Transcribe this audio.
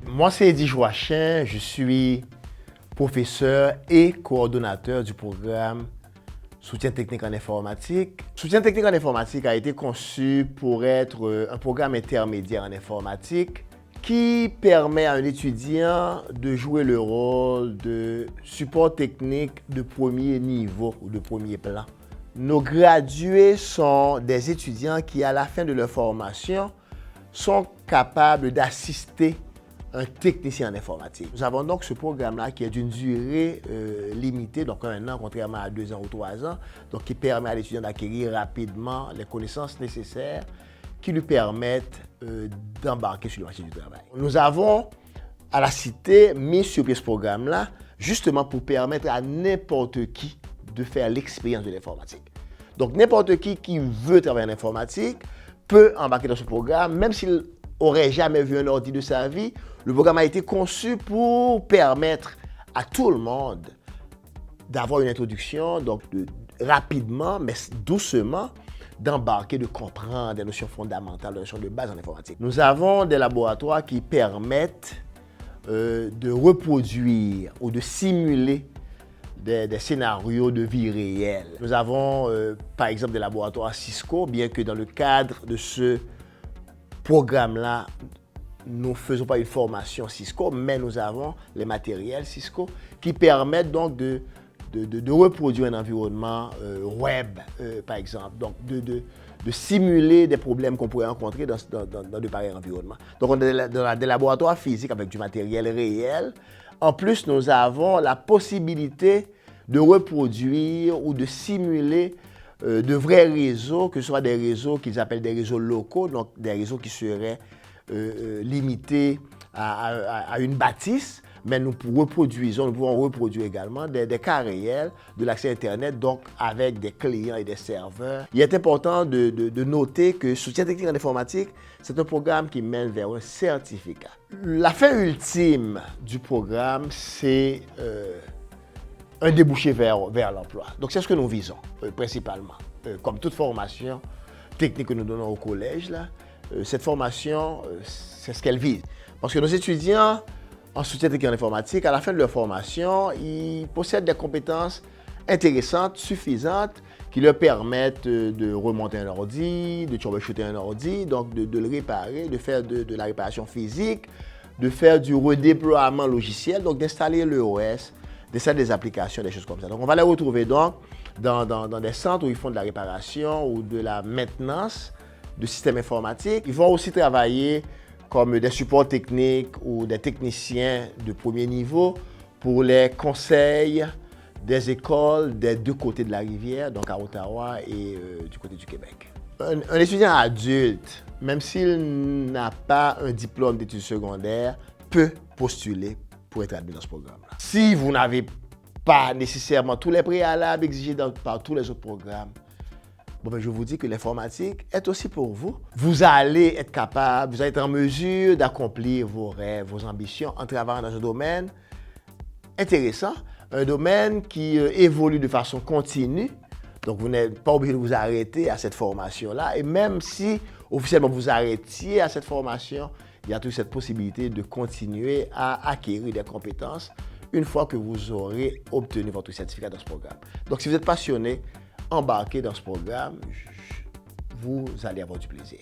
Moi, c'est Eddie Joachim, je suis professeur et coordonnateur du programme Soutien technique en informatique. Soutien technique en informatique a été conçu pour être un programme intermédiaire en informatique qui permet à un étudiant de jouer le rôle de support technique de premier niveau ou de premier plan. Nos gradués sont des étudiants qui, à la fin de leur formation, sont capables d'assister un technicien en informatique. Nous avons donc ce programme-là qui est d'une durée limitée, donc 1 an, contrairement à 2 ans ou 3 ans, donc qui permet à l'étudiant d'acquérir rapidement les connaissances nécessaires qui lui permettent d'embarquer sur le marché du travail. Nous avons, à la Cité, mis sur pied ce programme-là, justement pour permettre à n'importe qui de faire l'expérience de l'informatique. Donc, n'importe qui veut travailler en informatique peut embarquer dans ce programme, même s'il n'aurait jamais vu un ordi de sa vie. Le programme a été conçu pour permettre à tout le monde d'avoir une introduction, donc rapidement, mais doucement, d'embarquer, de comprendre des notions fondamentales, des notions de base en informatique. Nous avons des laboratoires qui permettent de reproduire ou de simuler des scénarios de vie réelle. Nous avons par exemple des laboratoires Cisco, bien que dans le cadre de ce programme-là, nous ne faisons pas une formation Cisco, mais nous avons les matériels Cisco qui permettent donc de reproduire un environnement web, par exemple, donc de simuler des problèmes qu'on pourrait rencontrer dans de pareils environnements. Donc, on a des laboratoires physiques avec du matériel réel. En plus, nous avons la possibilité de reproduire ou de simuler de vrais réseaux, que ce soit des réseaux qu'ils appellent des réseaux locaux, donc des réseaux qui seraient limités à une bâtisse, mais nous pouvons reproduire également des cas réels de l'accès Internet, donc avec des clients et des serveurs. Il est important de noter que Soutien technique en informatique, c'est un programme qui mène vers un certificat. La fin ultime du programme, c'est un débouché vers l'emploi. Donc c'est ce que nous visons principalement. Comme toute formation technique que nous donnons au collège, là, cette formation, c'est ce qu'elle vise. Parce que nos étudiants en soutien technique en informatique, à la fin de leur formation, ils possèdent des compétences intéressantes, suffisantes, qui leur permettent de remonter un ordi, de troubleshooter un ordi, donc de le réparer, de faire de la réparation physique, de faire du redéploiement logiciel, donc d'installer l'OS, d'installer des applications, des choses comme ça. Donc on va les retrouver donc dans des centres où ils font de la réparation ou de la maintenance de systèmes informatiques. Ils vont aussi travailler comme des supports techniques ou des techniciens de premier niveau pour les conseils des écoles des deux côtés de la rivière, donc à Ottawa et du côté du Québec. Un étudiant adulte, même s'il n'a pas un diplôme d'études secondaires, peut postuler pour être admis dans ce programme-là. Si vous n'avez pas nécessairement tous les préalables exigés par tous les autres programmes, je vous dis que l'informatique est aussi pour vous. Vous allez être capable, vous allez être en mesure d'accomplir vos rêves, vos ambitions en travaillant dans un domaine intéressant, un domaine qui évolue de façon continue. Donc, vous n'êtes pas obligé de vous arrêter à cette formation-là. Et même si officiellement vous arrêtiez à cette formation, il y a toujours cette possibilité de continuer à acquérir des compétences une fois que vous aurez obtenu votre certificat dans ce programme. Donc, si vous êtes passionné, embarquez dans ce programme, vous allez avoir du plaisir.